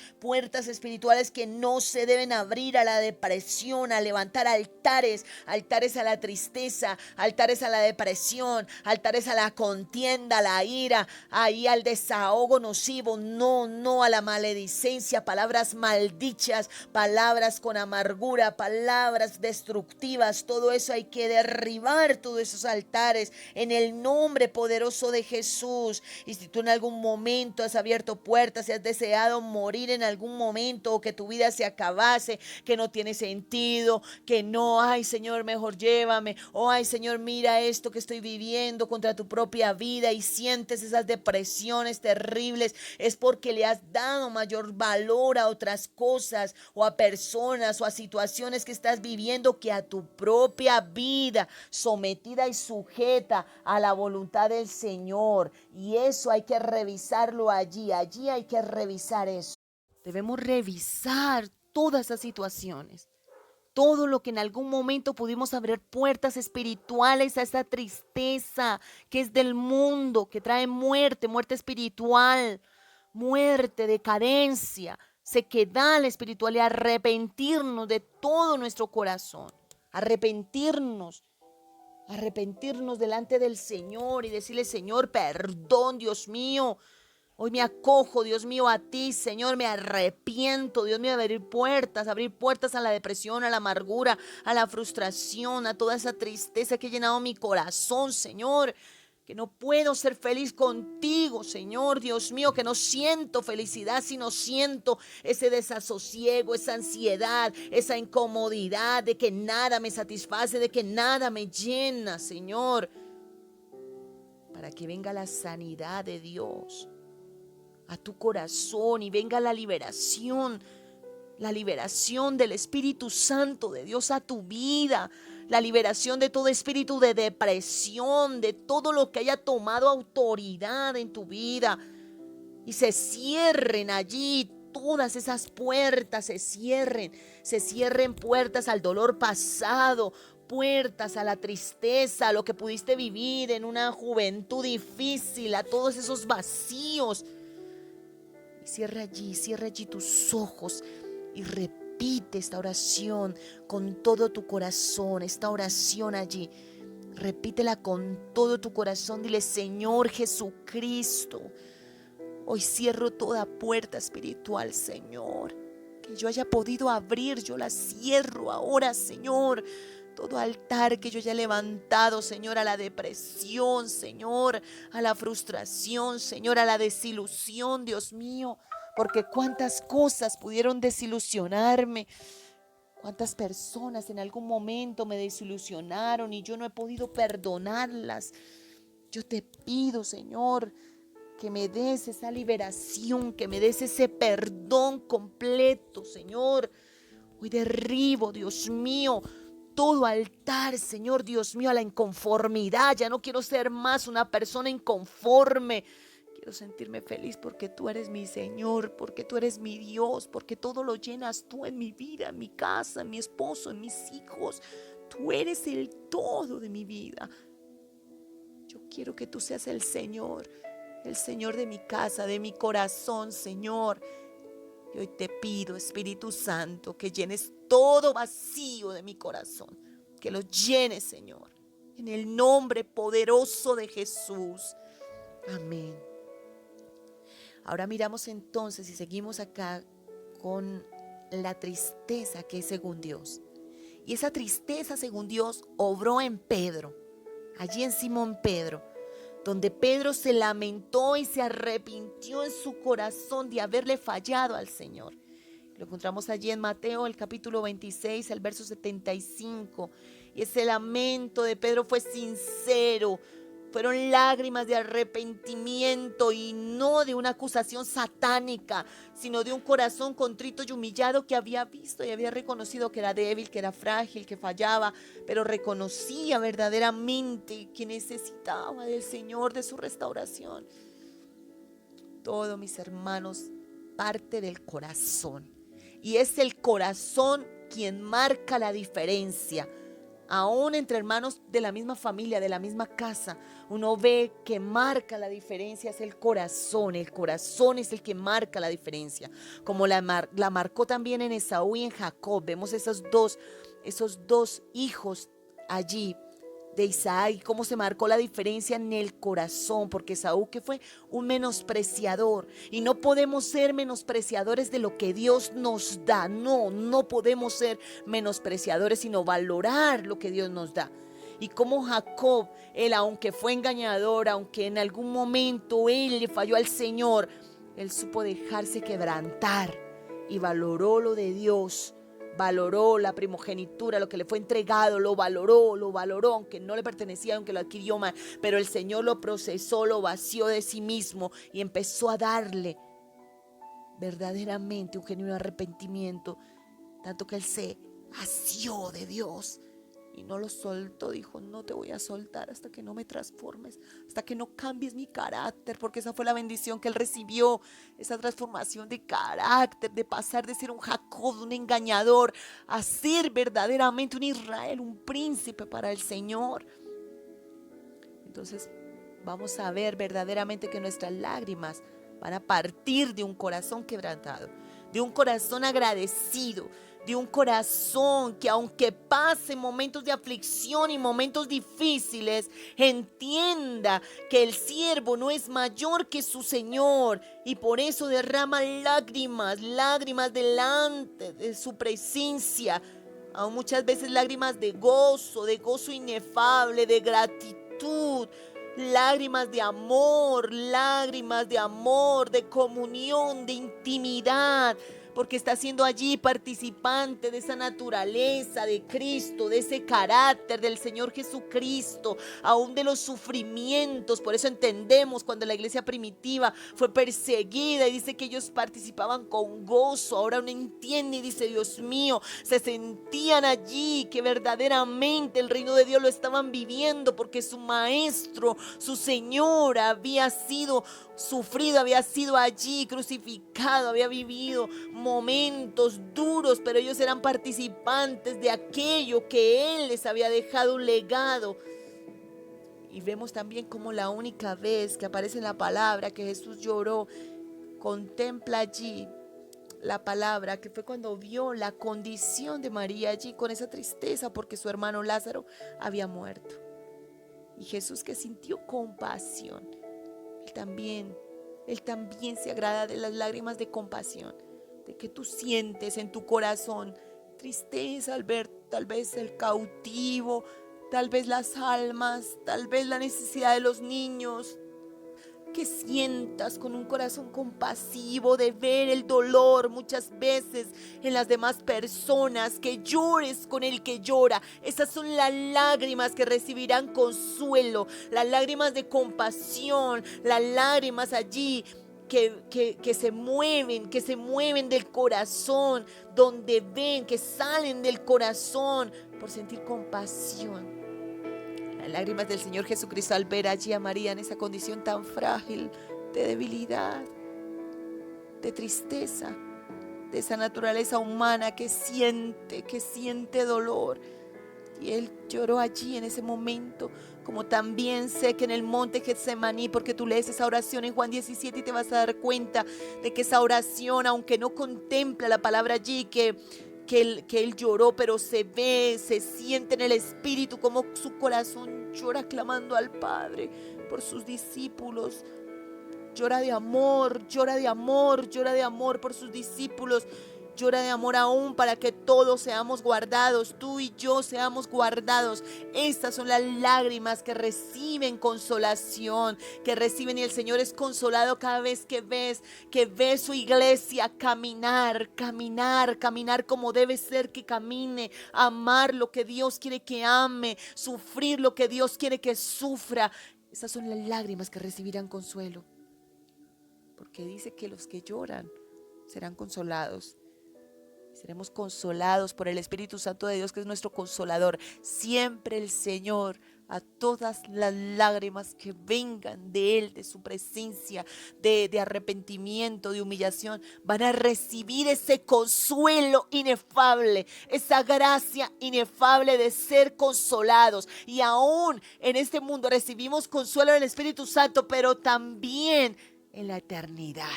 que no se deben abrir a la depresión, a levantar altares a la tristeza, altares a la depresión, altares a la contienda, a la ira, ahí al desahogo nocivo, no a la maledicencia, palabras maldichas, palabras con amargura, palabras destructivas. Todo eso hay que derribar, todos esos altares, en el nombre poderoso de Jesús. Y si tú en algún momento has abierto puertas, si has deseado morir en algún momento, o que tu vida se acabase, que no tiene sentido, que no, ay Señor, mejor llévame, o ay Señor, mira esto que estoy viviendo contra tu propia vida, y sientes esas depresiones terribles, es porque le has dado mayor valor a otras cosas, o a personas, o a situaciones que estás viviendo, que a tu propia vida, sometida y sujeta a la voluntad del Señor. Y eso hay que revisarlo allí hay que revisar eso. Debemos revisar todas esas situaciones, todo lo que en algún momento pudimos abrir puertas espirituales a esa tristeza que es del mundo, que trae muerte espiritual, muerte, decadencia, sequedad espiritual, y arrepentirnos de todo nuestro corazón, arrepentirnos delante del Señor y decirle: Señor, perdón, Dios mío. Hoy me acojo, Dios mío, a ti, Señor, me arrepiento, Dios mío, de abrir puertas a la depresión, a la amargura, a la frustración, a toda esa tristeza que ha llenado mi corazón, Señor, que no puedo ser feliz contigo, Señor, Dios mío, que no siento felicidad, sino siento ese desasosiego, esa ansiedad, esa incomodidad de que nada me satisface, de que nada me llena, Señor, para que venga la sanidad de Dios a tu corazón y venga la liberación del Espíritu Santo de Dios a tu vida, la liberación de todo espíritu de depresión, de todo lo que haya tomado autoridad en tu vida, y se cierren allí todas esas puertas, se cierren puertas al dolor pasado, puertas a la tristeza, a lo que pudiste vivir en una juventud difícil, a todos esos vacíos. Y cierra allí tus ojos y repite esta oración con todo tu corazón, esta oración allí. Repítela con todo tu corazón. Dile: Señor Jesucristo, hoy cierro toda puerta espiritual, Señor, que yo haya podido abrir, yo la cierro ahora, Señor. Todo altar que yo haya levantado, Señor, a la depresión, Señor, a la frustración, Señor, a la desilusión, Dios mío, porque cuántas cosas pudieron desilusionarme, cuántas personas en algún momento me desilusionaron y yo no he podido perdonarlas. Yo te pido, Señor, que me des esa liberación, que me des ese perdón completo, Señor. Hoy derribo, Dios mío, todo altar, Señor, Dios mío, a la inconformidad. Ya no quiero ser más una persona inconforme. Quiero sentirme feliz porque tú eres mi Señor, porque tú eres mi Dios, porque todo lo llenas tú en mi vida, en mi casa, en mi esposo, en mis hijos. Tú eres el todo de mi vida. Yo quiero que tú seas el Señor de mi casa, de mi corazón, Señor. Y hoy te pido, Espíritu Santo, que llenes todo vacío de mi corazón, que lo llenes, Señor, en el nombre poderoso de Jesús. Amén. Ahora miramos entonces y seguimos acá con la tristeza que es según Dios. Y esa tristeza según Dios obró en Pedro, allí en Simón Pedro, donde Pedro se lamentó y se arrepintió en su corazón de haberle fallado al Señor. Lo encontramos allí en Mateo, el capítulo 26, el verso 75. Y ese lamento de Pedro fue sincero. Fueron lágrimas de arrepentimiento y no de una acusación satánica, sino de un corazón contrito y humillado que había visto y había reconocido que era débil, que era frágil, que fallaba, pero reconocía verdaderamente que necesitaba del Señor, de su restauración. Todo, mis hermanos, parte del corazón. Y es el corazón quien marca la diferencia. Aún entre hermanos de la misma familia, de la misma casa, uno ve que marca la diferencia, es el corazón es el que marca la diferencia, como la marcó también en Esaú y en Jacob. Vemos esos dos hijos allí de Isaac, cómo se marcó la diferencia en el corazón, porque Esaú, que fue un menospreciador, y no podemos ser menospreciadores de lo que Dios nos da. No podemos ser menospreciadores, sino valorar lo que Dios nos da. Y como Jacob, él, aunque fue engañador, aunque en algún momento él le falló al Señor, él supo dejarse quebrantar y valoró lo de Dios. Valoró la primogenitura, lo que le fue entregado, lo valoró, aunque no le pertenecía, aunque lo adquirió mal, pero el Señor lo procesó, lo vació de sí mismo y empezó a darle verdaderamente un genuino arrepentimiento, tanto que él se asió de Dios y no lo soltó. Dijo: no te voy a soltar hasta que no me transformes, hasta que no cambies mi carácter, porque esa fue la bendición que él recibió, esa transformación de carácter, de pasar de ser un Jacob, un engañador, a ser verdaderamente un Israel, un príncipe para el Señor. Entonces vamos a ver verdaderamente que nuestras lágrimas van a partir de un corazón quebrantado, de un corazón agradecido, de un corazón que, aunque pase momentos de aflicción y momentos difíciles, entienda que el siervo no es mayor que su Señor, y por eso derrama lágrimas delante de su presencia, aún muchas veces lágrimas de gozo inefable, de gratitud, lágrimas de amor, de comunión, de intimidad, porque está siendo allí participante de esa naturaleza de Cristo, de ese carácter del Señor Jesucristo, aún de los sufrimientos. Por eso entendemos cuando la iglesia primitiva fue perseguida y dice que ellos participaban con gozo. Ahora uno entiende y dice: Dios mío, se sentían allí que verdaderamente el reino de Dios lo estaban viviendo, porque su maestro, su Señor, había sido sufrido, había sido allí crucificado, había vivido momentos duros, pero ellos eran participantes de aquello que Él les había dejado un legado. Y vemos también como la única vez que aparece en la palabra que Jesús lloró, contempla allí la palabra, que fue cuando vio la condición de María allí con esa tristeza porque su hermano Lázaro había muerto. Y Jesús, que sintió compasión, Él también se agrada de las lágrimas de compasión, de que tú sientes en tu corazón tristeza al ver tal vez el cautivo, tal vez las almas, tal vez la necesidad de los niños, que sientas con un corazón compasivo de ver el dolor muchas veces en las demás personas, que llores con el que llora. Esas son las lágrimas que recibirán consuelo, las lágrimas de compasión, las lágrimas allí que se mueven del corazón, donde ven, que salen del corazón por sentir compasión. Las lágrimas del Señor Jesucristo al ver allí a María en esa condición tan frágil, de debilidad, de tristeza, de esa naturaleza humana que siente dolor. Y Él lloró allí en ese momento, como también sé que en el monte Getsemaní, porque tú lees esa oración en Juan 17 y te vas a dar cuenta de que esa oración, aunque no contempla la palabra allí, que él lloró, pero se ve, se siente en el espíritu como su corazón llora clamando al Padre por sus discípulos. Llora de amor, llora de amor, llora de amor por sus discípulos. Llora de amor aún para que todos seamos guardados, tú y yo seamos guardados. Estas son las lágrimas que reciben consolación, que reciben, y el Señor es consolado cada vez que ves su iglesia caminar como debe ser que camine, amar lo que Dios quiere que ame, sufrir lo que Dios quiere que sufra. Esas son las lágrimas que recibirán consuelo, porque dice que los que lloran serán consolados. Seremos consolados por el Espíritu Santo de Dios, que es nuestro consolador. Siempre el Señor, a todas las lágrimas que vengan de Él, de su presencia, de arrepentimiento, de humillación, van a recibir ese consuelo inefable, esa gracia inefable de ser consolados. Y aún en este mundo recibimos consuelo del Espíritu Santo, pero también en la eternidad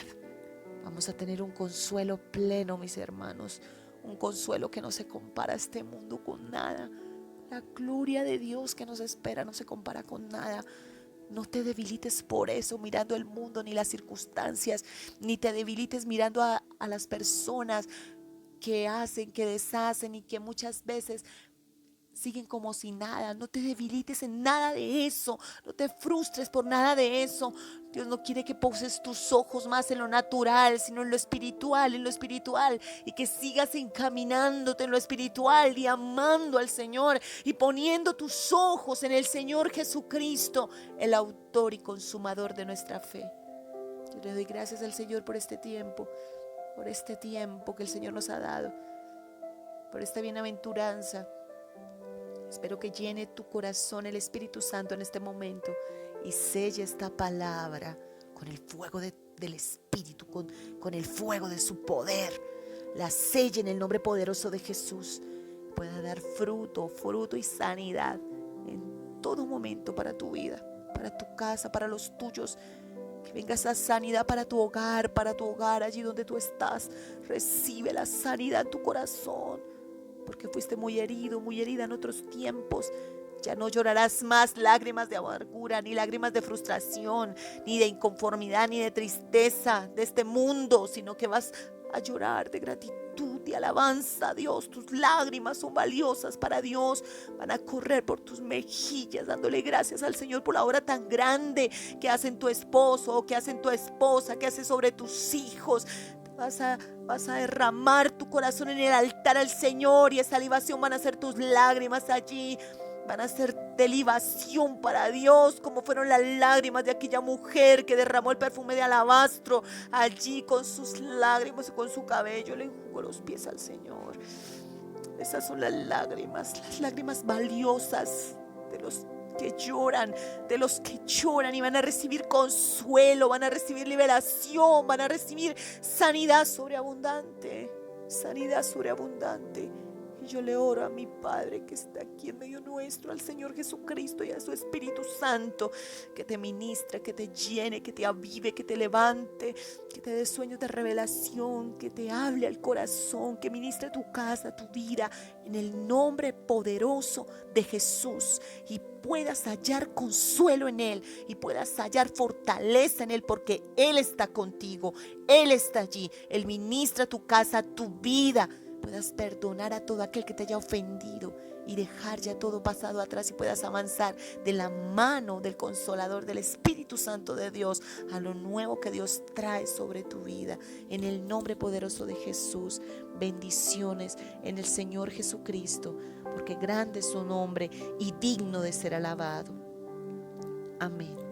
vamos a tener un consuelo pleno, mis hermanos, un consuelo que no se compara a este mundo con nada. La gloria de Dios que nos espera no se compara con nada. No te debilites por eso mirando el mundo ni las circunstancias, ni te debilites mirando a las personas que hacen, que deshacen y que muchas veces siguen como si nada. No te debilites en nada de eso, no te frustres por nada de eso. Dios no quiere que poses tus ojos más en lo natural, sino en lo espiritual, y que sigas encaminándote en lo espiritual y amando al Señor y poniendo tus ojos en el Señor Jesucristo, el autor y consumador de nuestra fe. Yo le doy gracias al Señor por este tiempo que el Señor nos ha dado, por esta bienaventuranza. Espero que llene tu corazón el Espíritu Santo en este momento y selle esta palabra con el fuego del Espíritu, con el fuego de su poder. La selle en el nombre poderoso de Jesús. Pueda dar fruto y sanidad en todo momento para tu vida, para tu casa, para los tuyos. Que venga esa sanidad para tu hogar, allí donde tú estás. Recibe la sanidad en tu corazón, porque fuiste muy herido, muy herida en otros tiempos. Ya no llorarás más lágrimas de amargura, ni lágrimas de frustración, ni de inconformidad, ni de tristeza de este mundo, sino que vas a llorar de gratitud y alabanza a Dios. Tus lágrimas son valiosas para Dios, van a correr por tus mejillas dándole gracias al Señor por la obra tan grande que hace en tu esposo, que hace en tu esposa, que hace sobre tus hijos. Vas a derramar tu corazón en el altar al Señor, y esa libación van a ser tus lágrimas allí. Van a ser de libación para Dios, como fueron las lágrimas de aquella mujer que derramó el perfume de alabastro allí con sus lágrimas y con su cabello. Le enjugó los pies al Señor. Esas son las lágrimas valiosas de los que lloran y van a recibir consuelo, van a recibir liberación, van a recibir sanidad sobreabundante Y yo le oro a mi Padre que está aquí en medio nuestro, al Señor Jesucristo y a su Espíritu Santo, que te ministre, que te llene, que te avive, que te levante, que te dé sueños de revelación, que te hable al corazón, que ministre tu casa, tu vida, en el nombre poderoso de Jesús, y puedas hallar consuelo en Él y puedas hallar fortaleza en Él, porque Él está contigo, Él está allí, Él ministra tu casa, tu vida. Puedas perdonar a todo aquel que te haya ofendido y dejar ya todo pasado atrás y puedas avanzar de la mano del Consolador, del Espíritu Santo de Dios, a lo nuevo que Dios trae sobre tu vida. En el nombre poderoso de Jesús, bendiciones en el Señor Jesucristo, porque grande es su nombre y digno de ser alabado. Amén.